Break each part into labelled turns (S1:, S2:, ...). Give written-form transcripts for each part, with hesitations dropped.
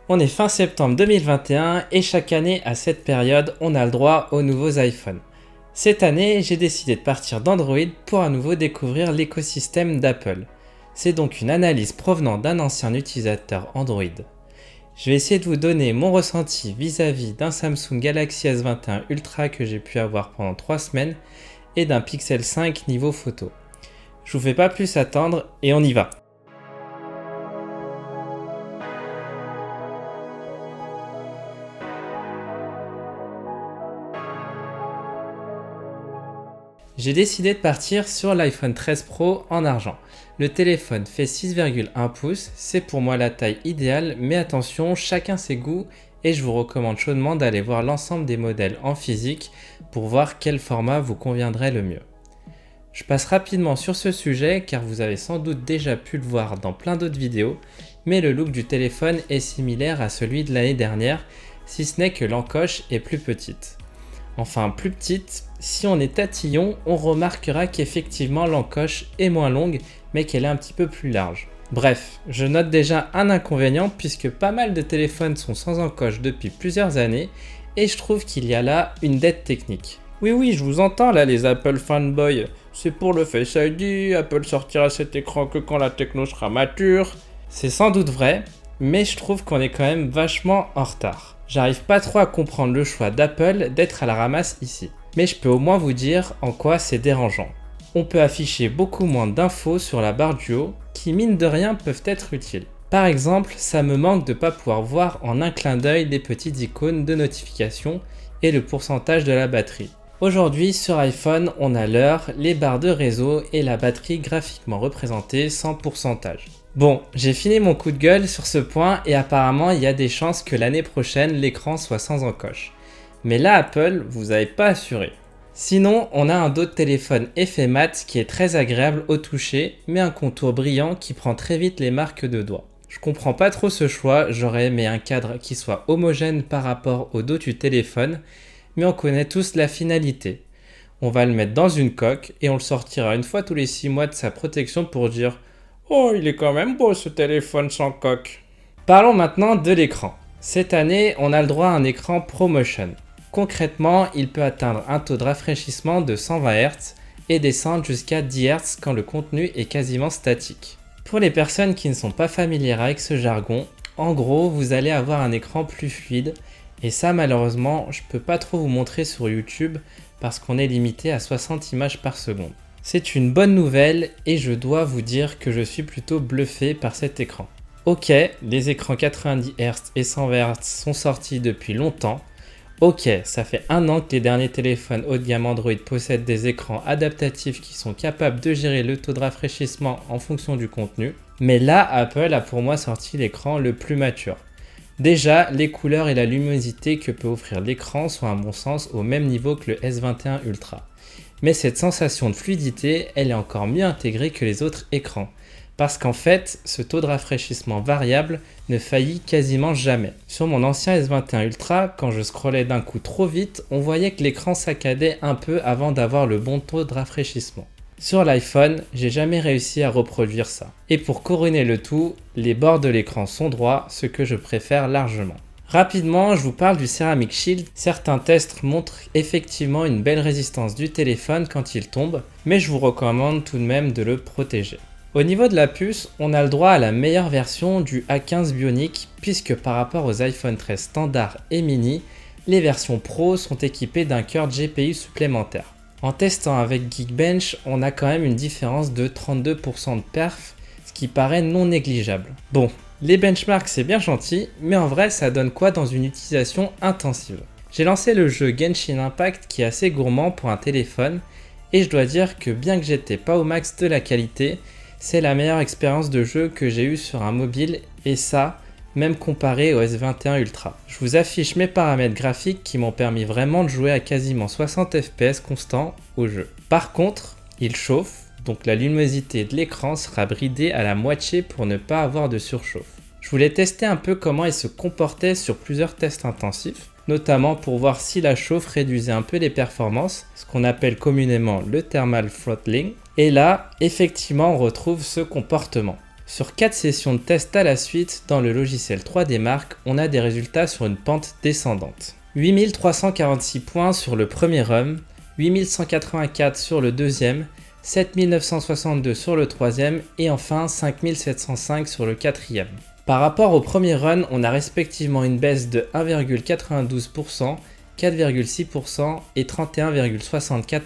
S1: On est fin septembre 2021 et chaque année à cette période, on a le droit aux nouveaux iPhones. Cette année, j'ai décidé de partir d'Android pour à nouveau découvrir l'écosystème d'Apple. C'est donc une analyse provenant d'un ancien utilisateur Android. Je vais essayer de vous donner mon ressenti vis-à-vis d'un Samsung Galaxy S21 Ultra que j'ai pu avoir pendant 3 semaines et d'un Pixel 5 niveau photo. Je vous fais pas plus attendre et on y va. J'ai décidé de partir sur l'iPhone 13 Pro en argent. Le téléphone fait 6,1 pouces, c'est pour moi la taille idéale, mais attention, chacun ses goûts et je vous recommande chaudement d'aller voir l'ensemble des modèles en physique pour voir quel format vous conviendrait le mieux. Je passe rapidement sur ce sujet car vous avez sans doute déjà pu le voir dans plein d'autres vidéos, mais le look du téléphone est similaire à celui de l'année dernière, si ce n'est que l'encoche est plus petite. Enfin plus petite, si on est tatillon, on remarquera qu'effectivement l'encoche est moins longue mais qu'elle est un petit peu plus large. Bref, je note déjà un inconvénient puisque pas mal de téléphones sont sans encoche depuis plusieurs années et je trouve qu'il y a là une dette technique. Oui, je vous entends là les Apple fanboys, c'est pour le Face ID, Apple sortira cet écran que quand la techno sera mature. C'est sans doute vrai, mais je trouve qu'on est quand même vachement en retard. J'arrive pas trop à comprendre le choix d'Apple d'être à la ramasse ici. Mais je peux au moins vous dire en quoi c'est dérangeant. On peut afficher beaucoup moins d'infos sur la barre du haut qui mine de rien peuvent être utiles. Par exemple, ça me manque de ne pas pouvoir voir en un clin d'œil les petites icônes de notification et le pourcentage de la batterie. Aujourd'hui sur iPhone, on a l'heure, les barres de réseau et la batterie graphiquement représentée sans pourcentage. Bon, j'ai fini mon coup de gueule sur ce point et apparemment il y a des chances que l'année prochaine l'écran soit sans encoche. Mais là Apple, vous n'avez pas assuré. Sinon, on a un dos de téléphone effet mat qui est très agréable au toucher, mais un contour brillant qui prend très vite les marques de doigts. Je comprends pas trop ce choix, j'aurais aimé un cadre qui soit homogène par rapport au dos du téléphone, mais on connaît tous la finalité. On va le mettre dans une coque et on le sortira une fois tous les 6 mois de sa protection pour dire « Oh, il est quand même beau ce téléphone sans coque ». Parlons maintenant de l'écran. Cette année, on a le droit à un écran ProMotion. Concrètement, il peut atteindre un taux de rafraîchissement de 120 Hz et descendre jusqu'à 10 Hz quand le contenu est quasiment statique. Pour les personnes qui ne sont pas familières avec ce jargon, en gros, vous allez avoir un écran plus fluide et ça malheureusement, je peux pas trop vous montrer sur YouTube parce qu'on est limité à 60 images par seconde. C'est une bonne nouvelle et je dois vous dire que je suis plutôt bluffé par cet écran. Ok, les écrans 90 Hz et 120 Hz sont sortis depuis longtemps. Ok, ça fait 1 an que les derniers téléphones haut de gamme Android possèdent des écrans adaptatifs qui sont capables de gérer le taux de rafraîchissement en fonction du contenu. Mais là, Apple a pour moi sorti l'écran le plus mature. Déjà, les couleurs et la luminosité que peut offrir l'écran sont à mon sens au même niveau que le S21 Ultra. Mais cette sensation de fluidité, elle est encore mieux intégrée que les autres écrans. Parce qu'en fait, ce taux de rafraîchissement variable ne faillit quasiment jamais. Sur mon ancien S21 Ultra, quand je scrollais d'un coup trop vite, on voyait que l'écran saccadait un peu avant d'avoir le bon taux de rafraîchissement. Sur l'iPhone, j'ai jamais réussi à reproduire ça. Et pour couronner le tout, les bords de l'écran sont droits, ce que je préfère largement. Rapidement, je vous parle du Ceramic Shield. Certains tests montrent effectivement une belle résistance du téléphone quand il tombe, mais je vous recommande tout de même de le protéger. Au niveau de la puce, on a le droit à la meilleure version du A15 Bionic puisque par rapport aux iPhone 13 standard et mini, les versions Pro sont équipées d'un cœur GPU supplémentaire. En testant avec Geekbench, on a quand même une différence de 32% de perf, ce qui paraît non négligeable. Bon, les benchmarks c'est bien gentil, mais en vrai ça donne quoi dans une utilisation intensive? J'ai lancé le jeu Genshin Impact qui est assez gourmand pour un téléphone, et je dois dire que bien que j'étais pas au max de la qualité, c'est la meilleure expérience de jeu que j'ai eue sur un mobile, et ça, même comparé au S21 Ultra. Je vous affiche mes paramètres graphiques qui m'ont permis vraiment de jouer à quasiment 60 fps constant au jeu. Par contre, il chauffe, donc la luminosité de l'écran sera bridée à la moitié pour ne pas avoir de surchauffe. Je voulais tester un peu comment il se comportait sur plusieurs tests intensifs, notamment pour voir si la chauffe réduisait un peu les performances, ce qu'on appelle communément le thermal throttling. Et là, effectivement, on retrouve ce comportement. Sur 4 sessions de test à la suite, dans le logiciel 3D Mark, on a des résultats sur une pente descendante. 8346 points sur le premier run, 8184 sur le deuxième, 7962 sur le troisième et enfin 5705 sur le quatrième. Par rapport au premier run, on a respectivement une baisse de 1,92%, 4,6% et 31,64%.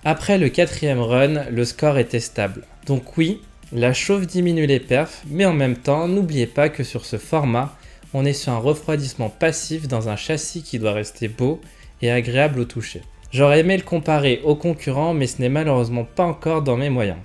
S1: Après le quatrième run, le score était stable. Donc oui, la chauffe diminue les perfs, mais en même temps, n'oubliez pas que sur ce format, on est sur un refroidissement passif dans un châssis qui doit rester beau et agréable au toucher. J'aurais aimé le comparer aux concurrents, mais ce n'est malheureusement pas encore dans mes moyens.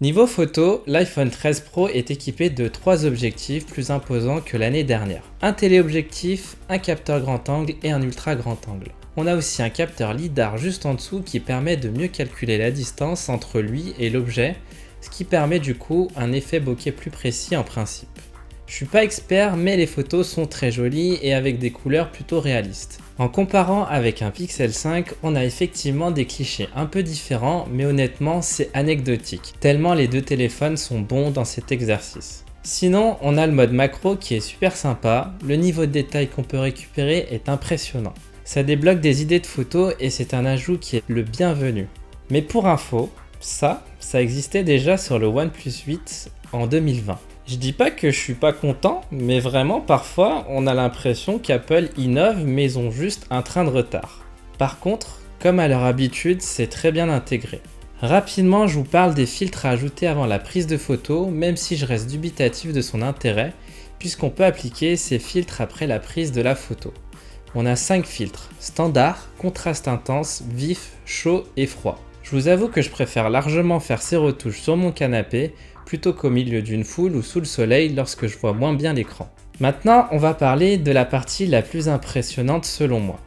S1: Niveau photo, l'iPhone 13 Pro est équipé de 3 objectifs plus imposants que l'année dernière. Un téléobjectif, un capteur grand angle et un ultra grand angle. On a aussi un capteur LiDAR juste en dessous qui permet de mieux calculer la distance entre lui et l'objet, ce qui permet du coup un effet bokeh plus précis en principe. Je suis pas expert, mais les photos sont très jolies et avec des couleurs plutôt réalistes. En comparant avec un Pixel 5, on a effectivement des clichés un peu différents, mais honnêtement c'est anecdotique, tellement les deux téléphones sont bons dans cet exercice. Sinon, on a le mode macro qui est super sympa, le niveau de détail qu'on peut récupérer est impressionnant. Ça débloque des idées de photos et c'est un ajout qui est le bienvenu. Mais pour info, ça existait déjà sur le OnePlus 8 en 2020. Je dis pas que je suis pas content, mais vraiment parfois on a l'impression qu'Apple innove mais ils ont juste un train de retard. Par contre, comme à leur habitude, c'est très bien intégré. Rapidement, je vous parle des filtres à ajouter avant la prise de photo, même si je reste dubitatif de son intérêt, puisqu'on peut appliquer ces filtres après la prise de la photo. On a 5 filtres, standard, contraste intense, vif, chaud et froid. Je vous avoue que je préfère largement faire ces retouches sur mon canapé, plutôt qu'au milieu d'une foule ou sous le soleil lorsque je vois moins bien l'écran. Maintenant, on va parler de la partie la plus impressionnante selon moi.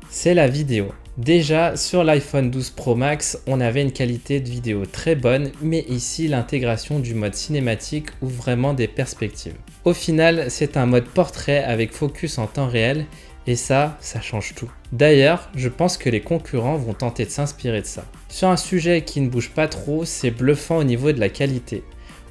S1: C'est la vidéo. Déjà, sur l'iPhone 12 Pro Max, on avait une qualité de vidéo très bonne, mais ici, l'intégration du mode cinématique ouvre vraiment des perspectives. Au final, c'est un mode portrait avec focus en temps réel, et ça change tout. D'ailleurs, je pense que les concurrents vont tenter de s'inspirer de ça. Sur un sujet qui ne bouge pas trop, c'est bluffant au niveau de la qualité.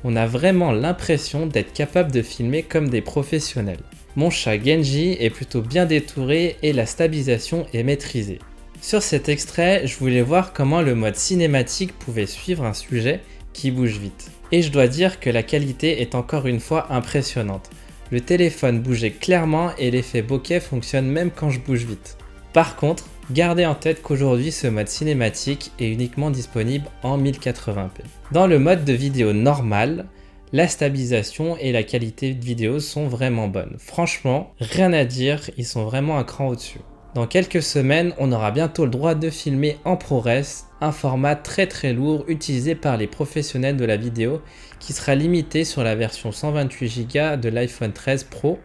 S1: On a vraiment l'impression d'être capable de filmer comme des professionnels. Mon chat Genji est plutôt bien détouré et la stabilisation est maîtrisée. Sur cet extrait, je voulais voir comment le mode cinématique pouvait suivre un sujet qui bouge vite. Et je dois dire que la qualité est encore une fois impressionnante. Le téléphone bougeait clairement et l'effet bokeh fonctionne même quand je bouge vite. Par contre, gardez en tête qu'aujourd'hui ce mode cinématique est uniquement disponible en 1080p. Dans le mode de vidéo normal, la stabilisation et la qualité de vidéo sont vraiment bonnes. Franchement, rien à dire, ils sont vraiment un cran au-dessus. Dans quelques semaines, on aura bientôt le droit de filmer en ProRes, un format très lourd utilisé par les professionnels de la vidéo qui sera limité sur la version 128Go de l'iPhone 13 Pro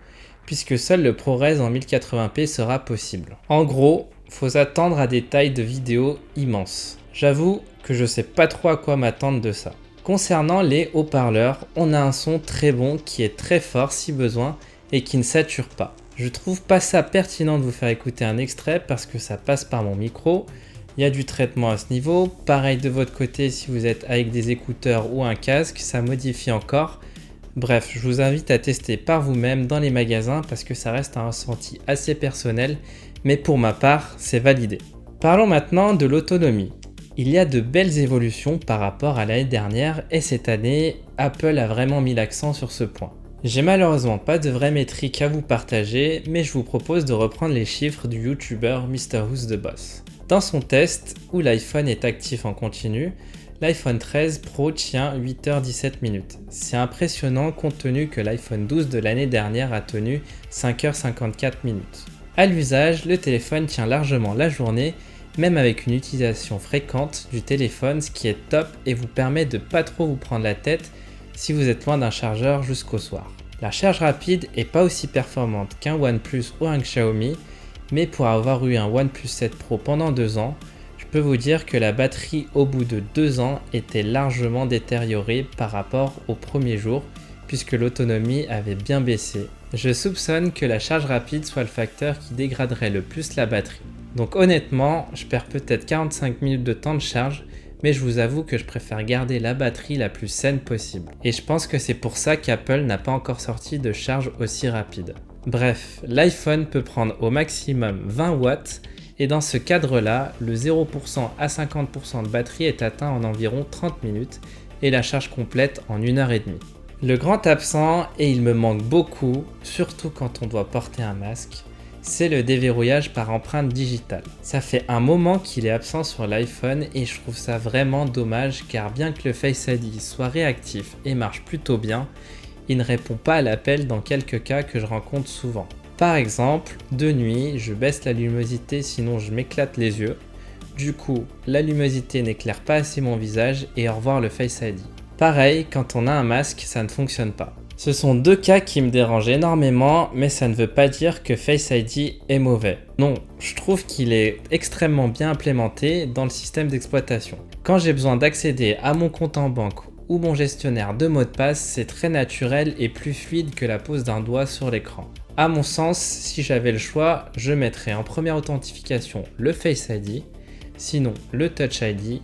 S1: puisque seul le ProRes en 1080p sera possible. En gros, faut s'attendre à des tailles de vidéo immenses. J'avoue que je sais pas trop à quoi m'attendre de ça. Concernant les haut-parleurs, on a un son très bon qui est très fort si besoin et qui ne sature pas. Je trouve pas ça pertinent de vous faire écouter un extrait parce que ça passe par mon micro. Il y a du traitement à ce niveau. Pareil de votre côté si vous êtes avec des écouteurs ou un casque, ça modifie encore. Bref, je vous invite à tester par vous-même dans les magasins parce que ça reste un ressenti assez personnel, mais pour ma part, c'est validé. Parlons maintenant de l'autonomie. Il y a de belles évolutions par rapport à l'année dernière et cette année, Apple a vraiment mis l'accent sur ce point. J'ai malheureusement pas de vraies métriques à vous partager, mais je vous propose de reprendre les chiffres du youtubeur MrWho's Dans son test, où l'iPhone est actif en continu, l'iPhone 13 Pro tient 8h17. C'est impressionnant compte tenu que l'iPhone 12 de l'année dernière a tenu 5h54. À l'usage, le téléphone tient largement la journée, même avec une utilisation fréquente du téléphone, ce qui est top et vous permet de pas trop vous prendre la tête si vous êtes loin d'un chargeur jusqu'au soir. La charge rapide est pas aussi performante qu'un OnePlus ou un Xiaomi, mais pour avoir eu un OnePlus 7 Pro pendant 2 ans, je peux vous dire que la batterie au bout de 2 ans était largement détériorée par rapport au premier jour, puisque l'autonomie avait bien baissé. Je soupçonne que la charge rapide soit le facteur qui dégraderait le plus la batterie. Donc honnêtement, je perds peut-être 45 minutes de temps de charge, mais je vous avoue que je préfère garder la batterie la plus saine possible. Et je pense que c'est pour ça qu'Apple n'a pas encore sorti de charge aussi rapide. Bref, l'iPhone peut prendre au maximum 20 watts, et dans ce cadre-là, le 0% à 50% de batterie est atteint en environ 30 minutes, et la charge complète en 1h30. Le grand absent, et il me manque beaucoup, surtout quand on doit porter un masque, c'est le déverrouillage par empreinte digitale. Ça fait un moment qu'il est absent sur l'iPhone et je trouve ça vraiment dommage car bien que le Face ID soit réactif et marche plutôt bien, il ne répond pas à l'appel dans quelques cas que je rencontre souvent. Par exemple, de nuit, je baisse la luminosité sinon je m'éclate les yeux. Du coup, la luminosité n'éclaire pas assez mon visage et au revoir le Face ID. Pareil, quand on a un masque, ça ne fonctionne pas. Ce sont deux cas qui me dérangent énormément, mais ça ne veut pas dire que Face ID est mauvais. Non, je trouve qu'il est extrêmement bien implémenté dans le système d'exploitation. Quand j'ai besoin d'accéder à mon compte en banque ou mon gestionnaire de mots de passe, c'est très naturel et plus fluide que la pose d'un doigt sur l'écran. À mon sens, si j'avais le choix, je mettrais en première authentification le Face ID, sinon le Touch ID,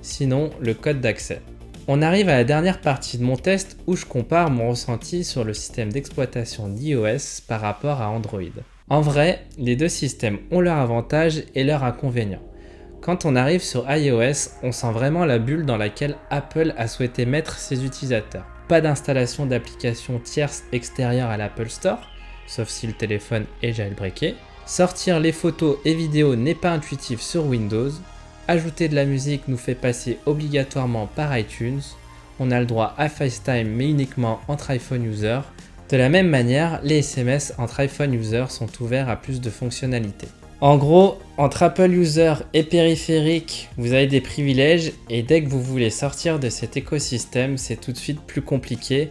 S1: sinon le code d'accès. On arrive à la dernière partie de mon test où je compare mon ressenti sur le système d'exploitation d'iOS par rapport à Android. En vrai, les deux systèmes ont leurs avantages et leurs inconvénients. Quand on arrive sur iOS, on sent vraiment la bulle dans laquelle Apple a souhaité mettre ses utilisateurs. Pas d'installation d'applications tierces extérieures à l'Apple Store, sauf si le téléphone est jailbreaké. Sortir les photos et vidéos n'est pas intuitif sur Windows. Ajouter de la musique nous fait passer obligatoirement par iTunes. On a le droit à FaceTime mais uniquement entre iPhone users. De la même manière, les SMS entre iPhone users sont ouverts à plus de fonctionnalités. En gros, entre Apple user et périphérique, vous avez des privilèges et dès que vous voulez sortir de cet écosystème, c'est tout de suite plus compliqué,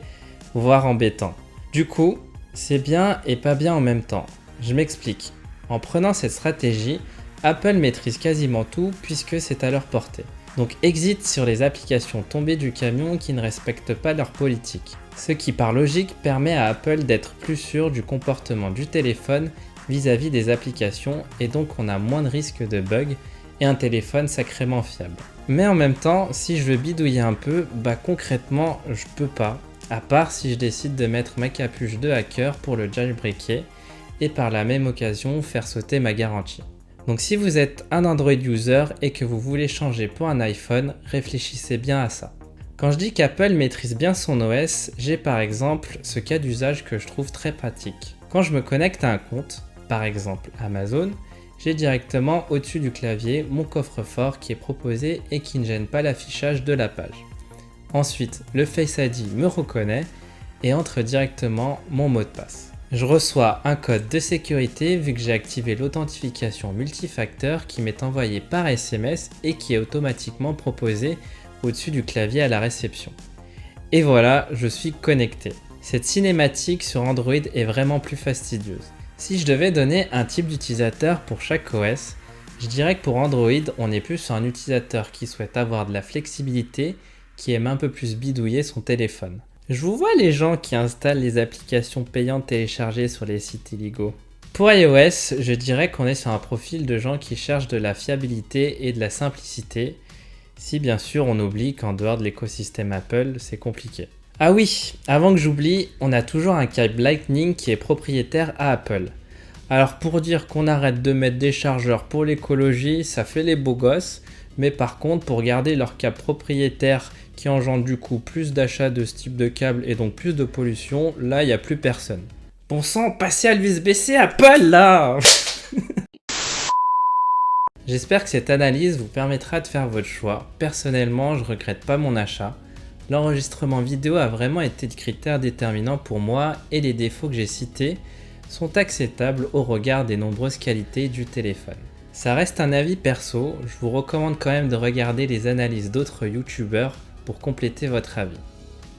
S1: voire embêtant. Du coup, c'est bien et pas bien en même temps. Je m'explique. En prenant cette stratégie, Apple maîtrise quasiment tout puisque c'est à leur portée. Donc exit sur les applications tombées du camion qui ne respectent pas leur politique. Ce qui par logique permet à Apple d'être plus sûr du comportement du téléphone vis-à-vis des applications et donc on a moins de risques de bugs et un téléphone sacrément fiable. Mais en même temps, si je veux bidouiller un peu, concrètement je peux pas, à part si je décide de mettre ma capuche de hacker pour le jailbreaker et par la même occasion faire sauter ma garantie. Donc si vous êtes un Android user et que vous voulez changer pour un iPhone, réfléchissez bien à ça. Quand je dis qu'Apple maîtrise bien son OS, j'ai par exemple ce cas d'usage que je trouve très pratique. Quand je me connecte à un compte, par exemple Amazon, j'ai directement au-dessus du clavier mon coffre-fort qui est proposé et qui ne gêne pas l'affichage de la page. Ensuite, le Face ID me reconnaît et entre directement mon mot de passe. Je reçois un code de sécurité vu que j'ai activé l'authentification multifacteur qui m'est envoyé par SMS et qui est automatiquement proposé au-dessus du clavier à la réception. Et voilà, je suis connecté. Cette cinématique sur Android est vraiment plus fastidieuse. Si je devais donner un type d'utilisateur pour chaque OS, je dirais que pour Android, on est plus sur un utilisateur qui souhaite avoir de la flexibilité, qui aime un peu plus bidouiller son téléphone. Je vous vois les gens qui installent les applications payantes téléchargées sur les sites illégaux. Pour iOS, je dirais qu'on est sur un profil de gens qui cherchent de la fiabilité et de la simplicité, si bien sûr on oublie qu'en dehors de l'écosystème Apple, c'est compliqué. Ah oui, avant que j'oublie, on a toujours un câble Lightning qui est propriétaire à Apple. Alors pour dire qu'on arrête de mettre des chargeurs pour l'écologie, ça fait les beaux gosses, mais par contre pour garder leur câble propriétaire qui engendre du coup plus d'achats de ce type de câble et donc plus de pollution, là il n'y a plus personne. Bon sang, passez à l'USB-C Apple là. J'espère que cette analyse vous permettra de faire votre choix. Personnellement, je regrette pas mon achat. L'enregistrement vidéo a vraiment été le critère déterminant pour moi et les défauts que j'ai cités sont acceptables au regard des nombreuses qualités du téléphone. Ça reste un avis perso, je vous recommande quand même de regarder les analyses d'autres youtubeurs pour compléter votre avis.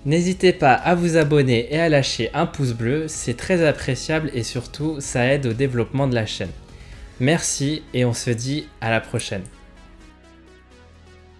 S1: N'hésitez pas à vous abonner et à lâcher un pouce bleu, c'est très appréciable et surtout ça aide au développement de la chaîne. Merci et on se dit à la prochaine.